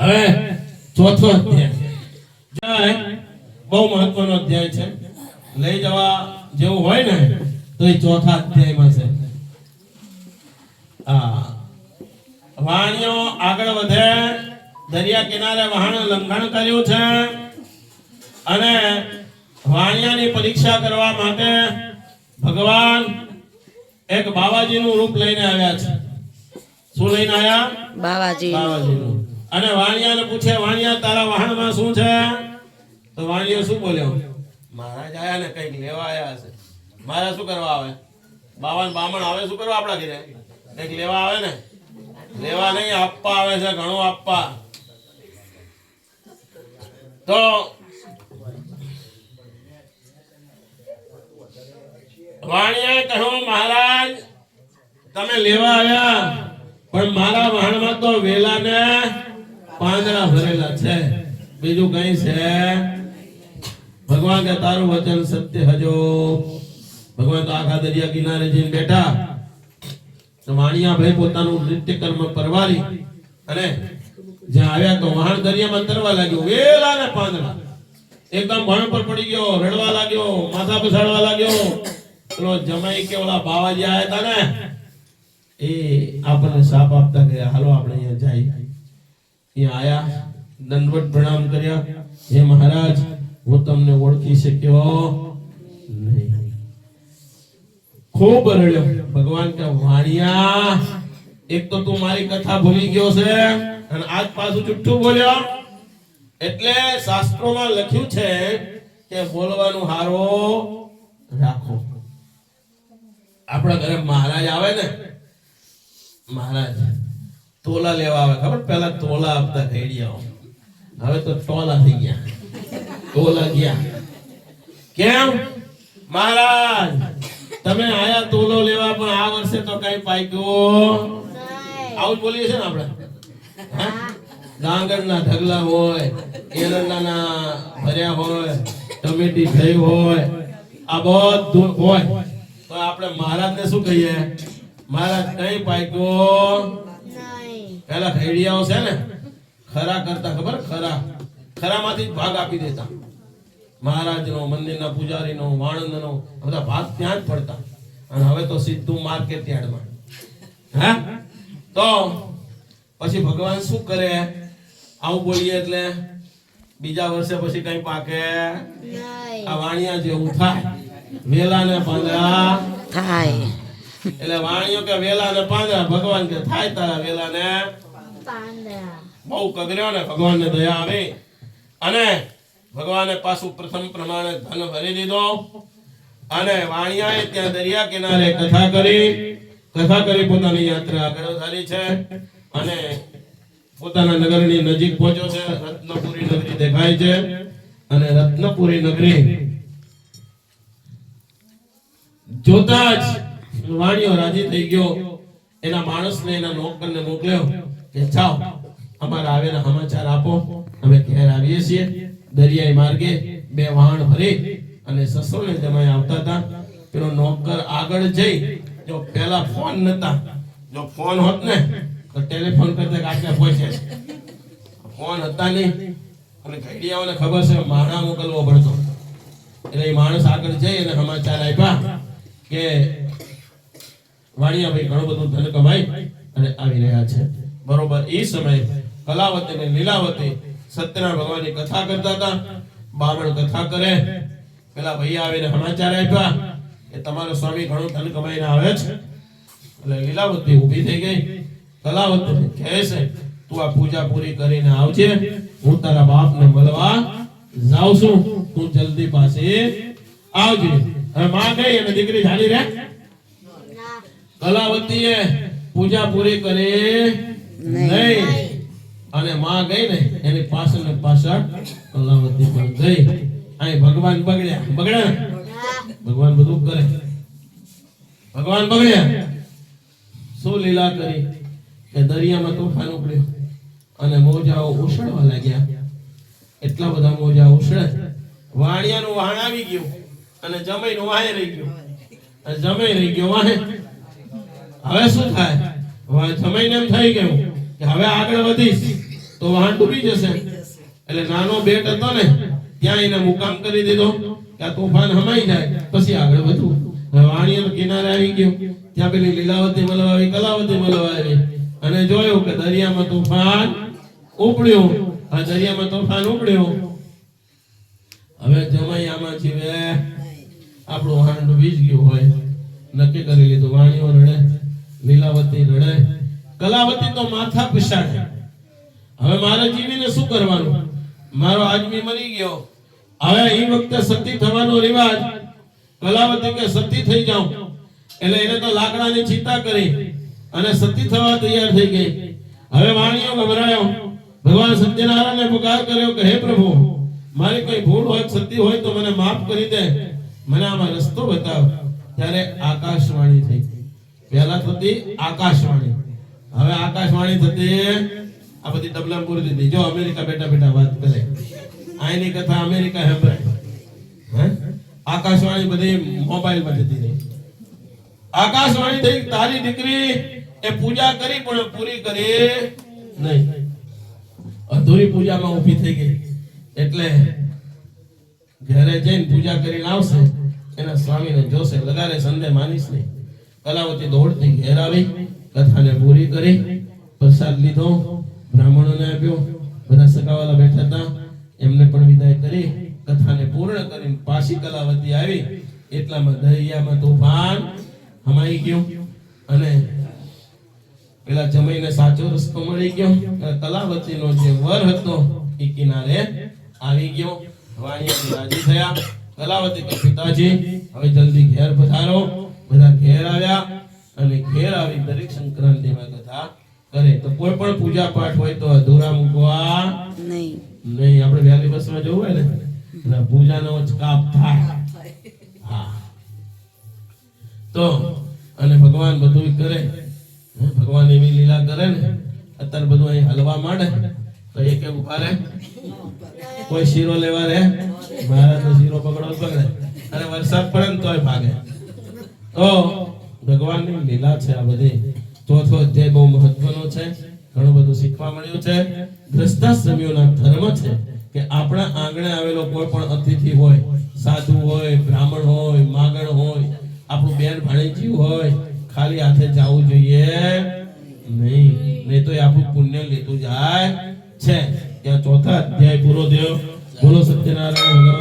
હવે ચોથો અધ્યાય બહુ મહત્વનો અધ્યાય છે, લઈ જવા જેવું હોય ને તો એ ચોથા અધ્યાયમાં છે. વાણિયો આગળ વધે, દરિયા કિનારે વહાણ લંઘન કર્યું છે અને વાણિયાની પરીક્ષા કરવા માટે ભગવાન એક બાવાજીનું રૂપ લઈને આવ્યા છે. શું લઈને આવ્યા? બાવાજીનું. અને વાણિયાને પૂછે, વાણિયા તારા વહાણમાં શું છે? તો વાણિયો શું બોલ્યો? મહારાજ આયા ને કઈક લેવા આવ્યા છે. મારા શું કરવા આવે? બામણ આવે શું કરવા આપણા ઘરે? કઈક લેવા આવે ને? લેવા નહીં, આપવા આવે છે, ઘણું આપવા. તો વાણિયાએ કહ્યું, મહારાજ તમે લેવા આવ્યા, પણ મારા વહાણમાં તો વેલા ને પાંદડા ભરેલા છે, બીજું કઈ છે? ભગવાન કે તારું વચન સત્ય હજો. ભગવાન તો આખા દરિયા કિનારે જઈને બેઠા. વાણિયા ભાઈ પોતાનું નિત્ય કર્મ પરવારી અને જ્યાં આવ્યા તો વહાણ દરિયામાં તરવા લાગ્યો, વેલા ને પાંદડા. એકદમ ભણ પર પડી ગયો, રડવા લાગ્યો, માથા પછાડવા લાગ્યો. પેલો જમાઈ કે ઓલા બાવાજી આયા હતા ને, એ આપણને સાપ આપતા ગયા, હાલો આપણે અહીંયા જાય. અહીંયા આયા, દંડવત પ્રણામ કર્યા. હે મહારાજ, હું તમને ઓળખી શક્યો નહીં. ખૂબ રડ્યો. ભગવાન કે વાણિયા, એક તો તું મારી કથા ભૂલી ગયો છે અને આજ પાછું જુઠ્ઠું બોલ્યો. એટલે શાસ્ત્રોમાં લખ્યું છે કે બોલવાનું હારો રાખો. આપણા ઘરે મહારાજ આવે ને, મહારાજ તોલા લેવા આવે, ખબર? પેલા તોલા આપતા ઘેડિયાઓ, હવે તો ટોલા થઈ ગયા, તોલા ગયા. કેમ? મહારાજ તમે આયા તોલો લેવા, પણ આ વર્ષે તો કઈ પાક્યો. આવું બોલીએ છે ને આપણે. ગાંગરના ઢગલા હોય, એરંડાના ભર્યા હોય, ટમેટી થઈ હોય, આ બધું હોય, તો આપણે મહારાજને શું કહીએ? મહારાજ કઈ પાક્યો નહીં. પેલા ખેડિયાઓ છે ને, ખરા કરતા, ખબર? ખરામાંથી જ ભાગ આપી દેતા. મહારાજનો, મંદિરના પૂજારીનો, વાણંદનો બધા ભાગ ત્યાં જ પડતા. અને હવે તો સીધું માર્કેટ યાર્ડમાં. હા, તો પછી ભગવાન શું કરે? આવું બોલીએ એટલે બીજા વર્ષે પછી કઈ પાકે નહીં. આ વાણિયા જેવું થાય, વેલા ને પાંદડા થાય. એટલે વાણિયો કે વેલા ને પાંદડા, ભગવાન કે થાય તારા વેલા ને પાંદડા. બહુ કગર્યો ને, ભગવાનને દયા આવી અને ભગવાને પાછું પ્રથમ પ્રમાણે ધન ભરી દીધો. અને વાણિયાએ ત્યાં દરિયા કિનારે કથા કરી પોતાની યાત્રા આગળ વધારી છે અને પોતાના નગરની નજીક પહોંચ્યો છે. રત્નપુરી નગરી દેખાય છે અને રત્નપુરી નગરી જોતા જ વાણિયો રાજી થઈ ગયો. એના માણસને, એના નોકરને મોકલ્યો કે જાઓ, અમારા આવેલા સમાચાર આપો, અમે ઘેર આવીએ છીએ. દરિયાઈ માર્ગે બે વહાણ ભરી અને સસરોને જમાઈ આવતા હતા. પેલો નોકર આગળ જઈ, જો પેલા ફોન નતા, જો ફોન હોત ને તો ટેલિફોન કરતા આટલે પહોંચે. ફોન હતા નહીં અને ઘડિયાઓને ખબર છે માણા મોકલવો પડતો. એટલે એ માણસ આગળ જઈ અને સમાચાર આપ્યા કે વાણિયા ભાઈ ઘણું બધું ધન કમાઈ અને આવી રહ્યા છે. બરોબર એ સમયે કલાવતી અને લીલાવતી સત્યનારાયણ ભગવાનની કથા કરતા હતા. બામણ કથા કરે, પેલા ભાઈ આવીને સમાચાર આપ્યા કે તમારો સ્વામી ઘણું ધન કમાઈને આવે છે. એટલે લીલાવતી ઊભી થઈ ગઈ. કલાવતી કહે છે, તું આ પૂજા પૂરી કરીને આવજે, હું તારા બાપને મળવા જાઉં છું, તું જલ્દી પાસે આવજે. હવે માં ગઈ અને દીકરી ચાલી રહે. કલાવતીએ પૂજા પૂરી કરી નહીં અને માં ગઈ ને એની પાછળ ને પાછળ કલાવતી પણ ગઈ. અહીં ભગવાન બગડ્યા. ભગવાન બધું કરે. ભગવાન બગડ્યા. શું લીલા કરી કે દરિયામાં તોફાન ઉપડ્યો અને મોજાઓ ઉછળવા લાગ્યા. એટલા બધા મોજા ઉછળે, વાણિયાનું વહાણ આવી ગયું અને જમાઈનું વાહે રહી ગયું. અને જમાઈ રહી ગયો વાહે. હવે શું થાય? જમાઈને એમ થઈ ગયું કે હવે આગળ વધીશ તો વાહન ડૂબી જશે. એટલે નાનો બેટ હતો ને ત્યાં એને મુકામ કરી દીધો કે આ તોફાન હમાઈ જાય પછી આગળ વધવું. હવે વાણિયો કિનારે આવી ગયો, ત્યાં પેલી લીલાવતી મળવા આવી, કલાવતી મળવા આવી અને જોયું કે દરિયામાં તોફાન ઉપડ્યો. આ દરિયામાં તોફાન ઉપડ્યો. હવે જમાઈ આમાં જીવે આપણું વાહન ડૂબી જ ગયું હોય નક્કી કરી લીધું. વાણિયો રડે, લીલાવતી રડે, કલાવતી તો માથા પીસાડે. હવે મારે જીવીને શું કરવાનું? મારો આદમી મરી ગયો. હવે એ વખતે સતી થવાનો રિવાજ. કલાવતી કે સતી થઈ જાઉં એટલે એને તો લાકડાની ચિંતા કરી અને સતી થવા તૈયાર થઈ ગઈ. હવે વાણિયો ગભરાયો. ભગવાન સત્યનારાયણને પુકાર કર્યો કે હે પ્રભુ, મારી કોઈ ભૂલ હોય, સતી હોય તો મને માફ કરી દે, મને આમાં રસ્તો બતાવ. ત્યારે આકાશવાણી થઈ. પહેલા થતી આકાશવાણી, હવે આકાશવાણી થતી આ બધી ડબલામ પૂરી દીધી. જો અમેરિકા બેઠા બેઠા વાત કરે, આની કથા અમેરિકા સાંભળે. હે આકાશવાણી બધી મોબાઈલમાં જતી રહી. આકાશવાણી થઈ તારી દીકરી એ પૂજા કરી પણ પૂરી કરી નહીં, અધૂરી પૂજામાં ઊભી થઈ ગઈ. એટલે ઘરે જઈને પૂજા કરીને આવશે, એના સ્વામીને જોશે, લગારે સંદેહ માનીશ નહીં. કલાવતી દોડતી ઘેર આવી, કથાને પૂરી કરી, પ્રસાદ લીધો, બ્રાહ્મણોને આપ્યો, બધા સગાવાલા બેઠા હતા એમને પણ વિદાય કરી, કથાને પૂર્ણ કરીને પાછી કલાવતી આવી. એટલામાં દરિયામાં તોફાન હમાઈ ગયું અને પેલા જમાઈને સાચો રસ્તો મળી ગયો. કલાવતીનો જે વર હતો એ કિનારે આવી ગયો. વાણિયા રાજી થયા. કલાવતી કે પિતાજી હવે જલ્દી ઘેર પધારો. બધા ઘેર આવ્યા અને ઘેર આવી દરેક સંક્રાંતિમાં કથા કરે. તો કોઈ પણ પૂજા પાઠ હોય તો અધૂરા મૂકવા નહીં. આપણે વ્યાલી બસમાં જવું હોય ને પૂજાનો જ કાપ થાય. હા તો અને ભગવાન બધું કરે. ભગવાન એવી લીલા કરે ને, અત્યારે બધું અહીં હલવા માંડે તો એક એક ઉભા રહે. કોઈ શીરો લેવા રહે, મારા તો શીરો પકડો પકડે અને વરસાદ પડે ને તોય ભાગે. તો ભગવાનની લીલા છે આ બધી. ચોથો અધ્યાય બહુ મહત્વનો છે, ઘણું બધું શીખવા મળ્યું છે. ગ્રસ્તાશ્રમીઓના ધર્મ છે કે આપણા આંગણે આવેલો કોઈ પણ અતિથિ હોય, સાધુ હોય, બ્રાહ્મણ હોય, માગણ હોય, આપણું બેન ભાણેજી હોય, ખાલી હાથે જવું જોઈએ નહીં, નહીં તો એ આપણું પુણ્ય લેતું જાય છે. ત્યાં ચોથા અધ્યાય પૂરો થયો. બોલો સત્યનારાયણ.